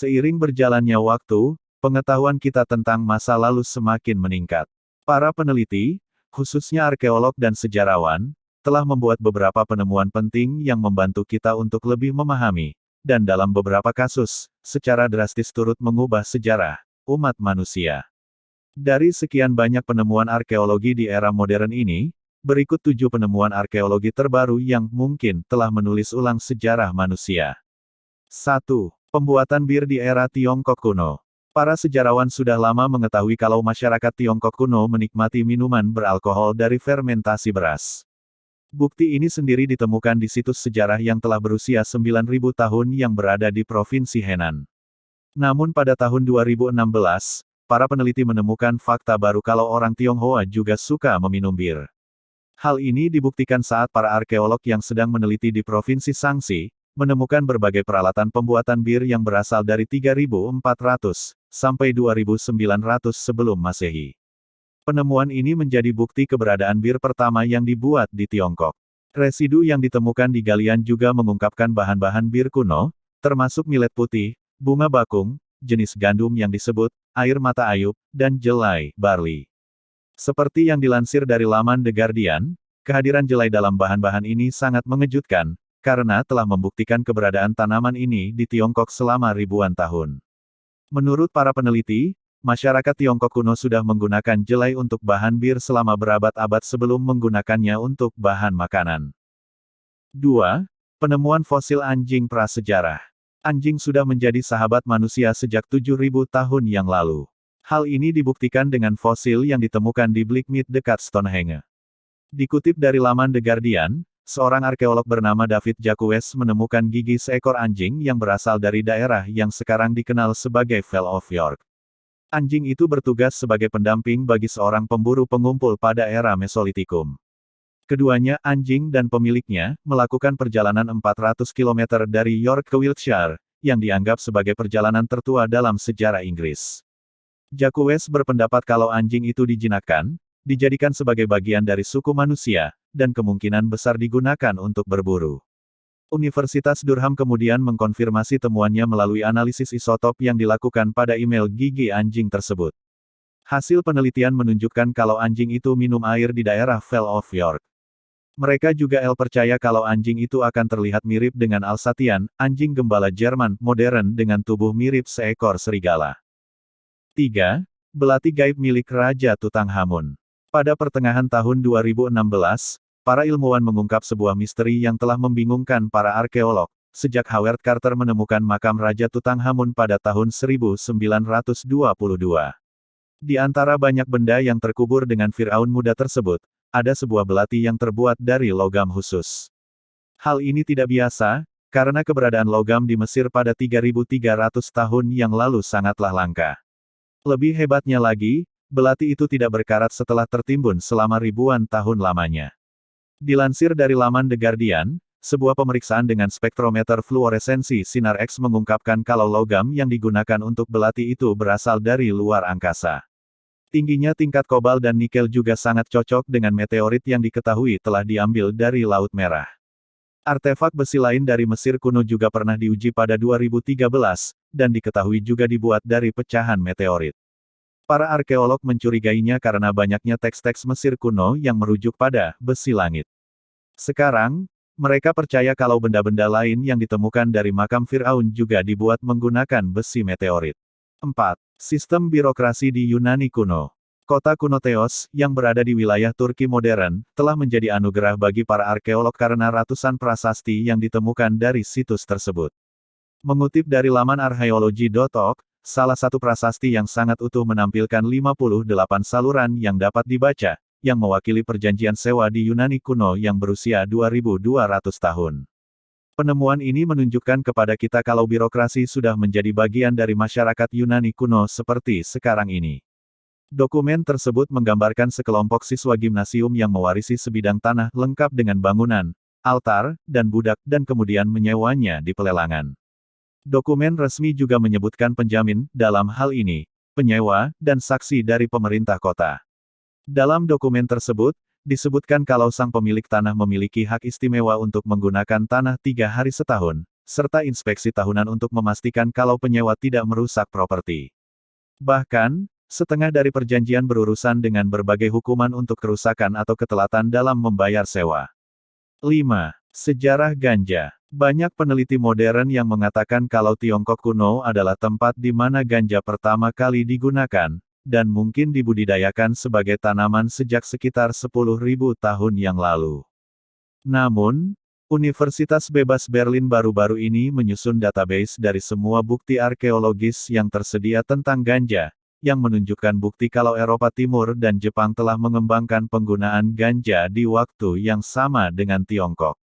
Seiring berjalannya waktu, pengetahuan kita tentang masa lalu semakin meningkat. Para peneliti, khususnya arkeolog dan sejarawan, telah membuat beberapa penemuan penting yang membantu kita untuk lebih memahami, dan dalam beberapa kasus, secara drastis turut mengubah sejarah umat manusia. Dari sekian banyak penemuan arkeologi di era modern ini, berikut 7 penemuan arkeologi terbaru yang mungkin telah menulis ulang sejarah manusia. 1. Pembuatan bir di era Tiongkok kuno. Para sejarawan sudah lama mengetahui kalau masyarakat Tiongkok kuno menikmati minuman beralkohol dari fermentasi beras. Bukti ini sendiri ditemukan di situs sejarah yang telah berusia 9.000 tahun yang berada di Provinsi Henan. Namun pada tahun 2016, para peneliti menemukan fakta baru kalau orang Tionghoa juga suka meminum bir. Hal ini dibuktikan saat para arkeolog yang sedang meneliti di Provinsi Shaanxi, menemukan berbagai peralatan pembuatan bir yang berasal dari 3.400 sampai 2.900 sebelum Masehi. Penemuan ini menjadi bukti keberadaan bir pertama yang dibuat di Tiongkok. Residu yang ditemukan di galian juga mengungkapkan bahan-bahan bir kuno, termasuk millet putih, bunga bakung, jenis gandum yang disebut air mata ayub, dan jelai barley. Seperti yang dilansir dari laman The Guardian, kehadiran jelai dalam bahan-bahan ini sangat mengejutkan, karena telah membuktikan keberadaan tanaman ini di Tiongkok selama ribuan tahun. Menurut para peneliti, masyarakat Tiongkok kuno sudah menggunakan jelai untuk bahan bir selama berabad-abad sebelum menggunakannya untuk bahan makanan. 2. Penemuan fosil anjing prasejarah. Anjing sudah menjadi sahabat manusia sejak 7.000 tahun yang lalu. Hal ini dibuktikan dengan fosil yang ditemukan di Blackmead dekat Stonehenge. Dikutip dari laman The Guardian, seorang arkeolog bernama David Jacques menemukan gigi seekor anjing yang berasal dari daerah yang sekarang dikenal sebagai Vale of York. Anjing itu bertugas sebagai pendamping bagi seorang pemburu pengumpul pada era Mesolitikum. Keduanya, anjing dan pemiliknya, melakukan perjalanan 400 km dari York ke Wiltshire, yang dianggap sebagai perjalanan tertua dalam sejarah Inggris. Jacques berpendapat kalau anjing itu dijinakkan, dijadikan sebagai bagian dari suku manusia, dan kemungkinan besar digunakan untuk berburu. Universitas Durham kemudian mengkonfirmasi temuannya melalui analisis isotop yang dilakukan pada email gigi anjing tersebut. Hasil penelitian menunjukkan kalau anjing itu minum air di daerah Vale of York. Mereka juga percaya kalau anjing itu akan terlihat mirip dengan Alsatian, anjing gembala Jerman modern dengan tubuh mirip seekor serigala. 3. Belati gaib milik Raja Tutankhamun. Pada pertengahan tahun 2016, para ilmuwan mengungkap sebuah misteri yang telah membingungkan para arkeolog, sejak Howard Carter menemukan makam Raja Tutankhamun pada tahun 1922. Di antara banyak benda yang terkubur dengan Firaun muda tersebut, ada sebuah belati yang terbuat dari logam khusus. Hal ini tidak biasa, karena keberadaan logam di Mesir pada 3.300 tahun yang lalu sangatlah langka. Lebih hebatnya lagi, belati itu tidak berkarat setelah tertimbun selama ribuan tahun lamanya. Dilansir dari laman The Guardian, sebuah pemeriksaan dengan spektrometer fluoresensi sinar X mengungkapkan kalau logam yang digunakan untuk belati itu berasal dari luar angkasa. Tingginya tingkat kobal dan nikel juga sangat cocok dengan meteorit yang diketahui telah diambil dari Laut Merah. Artefak besi lain dari Mesir kuno juga pernah diuji pada 2013, dan diketahui juga dibuat dari pecahan meteorit. Para arkeolog mencurigainya karena banyaknya teks-teks Mesir kuno yang merujuk pada besi langit. Sekarang, mereka percaya kalau benda-benda lain yang ditemukan dari makam Firaun juga dibuat menggunakan besi meteorit. 4. Sistem birokrasi di Yunani kuno. Kota kuno Theos, yang berada di wilayah Turki modern, telah menjadi anugerah bagi para arkeolog karena ratusan prasasti yang ditemukan dari situs tersebut. Mengutip dari laman archaeology.org, salah satu prasasti yang sangat utuh menampilkan 58 saluran yang dapat dibaca, yang mewakili perjanjian sewa di Yunani kuno yang berusia 2.200 tahun. Penemuan ini menunjukkan kepada kita kalau birokrasi sudah menjadi bagian dari masyarakat Yunani kuno seperti sekarang ini. Dokumen tersebut menggambarkan sekelompok siswa gimnasium yang mewarisi sebidang tanah lengkap dengan bangunan, altar, dan budak dan kemudian menyewanya di pelelangan. Dokumen resmi juga menyebutkan penjamin, dalam hal ini, penyewa, dan saksi dari pemerintah kota. Dalam dokumen tersebut, disebutkan kalau sang pemilik tanah memiliki hak istimewa untuk menggunakan tanah 3 hari setahun, serta inspeksi tahunan untuk memastikan kalau penyewa tidak merusak properti. Bahkan, setengah dari perjanjian berurusan dengan berbagai hukuman untuk kerusakan atau ketelatan dalam membayar sewa. 5. Sejarah ganja. Banyak peneliti modern yang mengatakan kalau Tiongkok kuno adalah tempat di mana ganja pertama kali digunakan, dan mungkin dibudidayakan sebagai tanaman sejak sekitar 10.000 tahun yang lalu. Namun, Universitas Bebas Berlin baru-baru ini menyusun database dari semua bukti arkeologis yang tersedia tentang ganja, yang menunjukkan bukti kalau Eropa Timur dan Jepang telah mengembangkan penggunaan ganja di waktu yang sama dengan Tiongkok.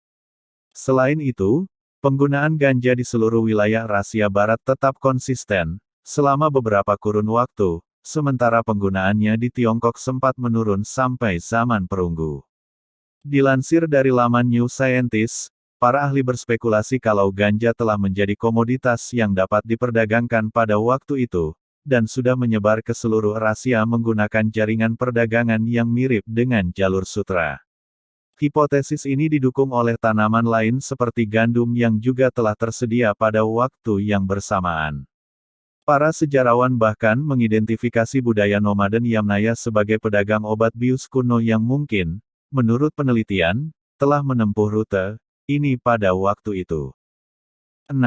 Selain itu, penggunaan ganja di seluruh wilayah Asia Barat tetap konsisten, selama beberapa kurun waktu, sementara penggunaannya di Tiongkok sempat menurun sampai zaman perunggu. Dilansir dari laman New Scientist, para ahli berspekulasi kalau ganja telah menjadi komoditas yang dapat diperdagangkan pada waktu itu, dan sudah menyebar ke seluruh Asia menggunakan jaringan perdagangan yang mirip dengan jalur sutra. Hipotesis ini didukung oleh tanaman lain seperti gandum yang juga telah tersedia pada waktu yang bersamaan. Para sejarawan bahkan mengidentifikasi budaya nomaden Yamnaya sebagai pedagang obat bius kuno yang mungkin, menurut penelitian, telah menempuh rute ini pada waktu itu. 6.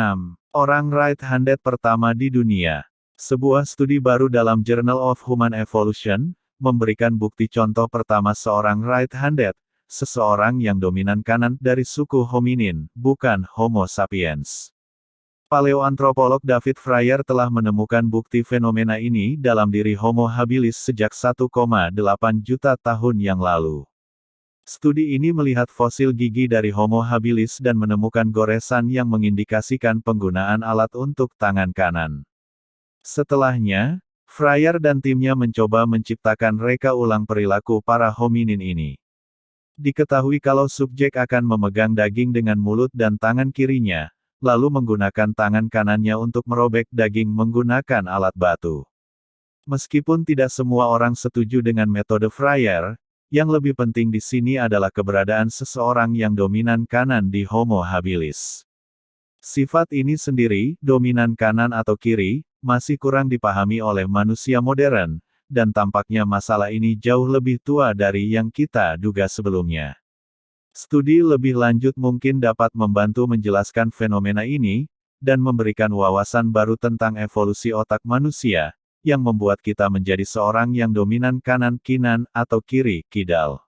Orang right-handed pertama di dunia. Sebuah studi baru dalam Journal of Human Evolution, memberikan bukti contoh pertama seorang right-handed, seseorang yang dominan kanan dari suku hominin, bukan Homo sapiens. Paleoantropolog David Fryer telah menemukan bukti fenomena ini dalam diri Homo habilis sejak 1,8 juta tahun yang lalu. Studi ini melihat fosil gigi dari Homo habilis dan menemukan goresan yang mengindikasikan penggunaan alat untuk tangan kanan. Setelahnya, Fryer dan timnya mencoba menciptakan reka ulang perilaku para hominin ini. Diketahui kalau subjek akan memegang daging dengan mulut dan tangan kirinya, lalu menggunakan tangan kanannya untuk merobek daging menggunakan alat batu. Meskipun tidak semua orang setuju dengan metode Fryer, yang lebih penting di sini adalah keberadaan seseorang yang dominan kanan di Homo habilis. Sifat ini sendiri, dominan kanan atau kiri, masih kurang dipahami oleh manusia modern, dan tampaknya masalah ini jauh lebih tua dari yang kita duga sebelumnya. Studi lebih lanjut mungkin dapat membantu menjelaskan fenomena ini, dan memberikan wawasan baru tentang evolusi otak manusia, yang membuat kita menjadi seorang yang dominan kanan-kinan atau kiri-kidal.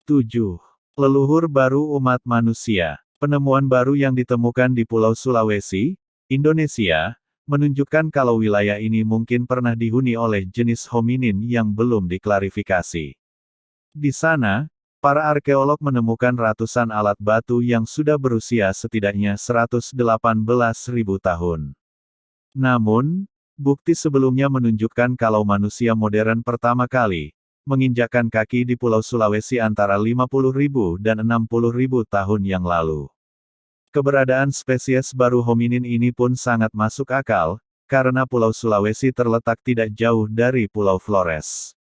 7. Leluhur baru umat manusia. Penemuan baru yang ditemukan di Pulau Sulawesi, Indonesia, menunjukkan kalau wilayah ini mungkin pernah dihuni oleh jenis hominin yang belum diklarifikasi. Di sana, para arkeolog menemukan ratusan alat batu yang sudah berusia setidaknya 118.000 tahun. Namun, bukti sebelumnya menunjukkan kalau manusia modern pertama kali menginjakkan kaki di Pulau Sulawesi antara 50.000 dan 60.000 tahun yang lalu. Keberadaan spesies baru hominin ini pun sangat masuk akal, karena Pulau Sulawesi terletak tidak jauh dari Pulau Flores.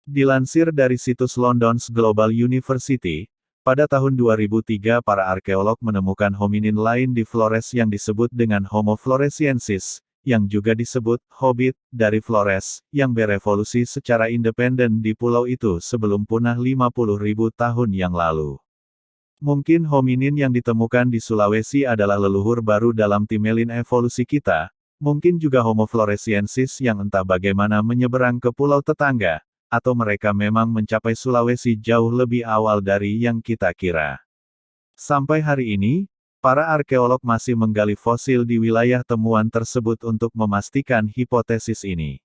Dilansir dari situs London's Global University, pada tahun 2003 para arkeolog menemukan hominin lain di Flores yang disebut dengan Homo floresiensis, yang juga disebut Hobbit, dari Flores, yang berevolusi secara independen di pulau itu sebelum punah 50.000 tahun yang lalu. Mungkin hominin yang ditemukan di Sulawesi adalah leluhur baru dalam timeline evolusi kita, mungkin juga Homo floresiensis yang entah bagaimana menyeberang ke pulau tetangga, atau mereka memang mencapai Sulawesi jauh lebih awal dari yang kita kira. Sampai hari ini, para arkeolog masih menggali fosil di wilayah temuan tersebut untuk memastikan hipotesis ini.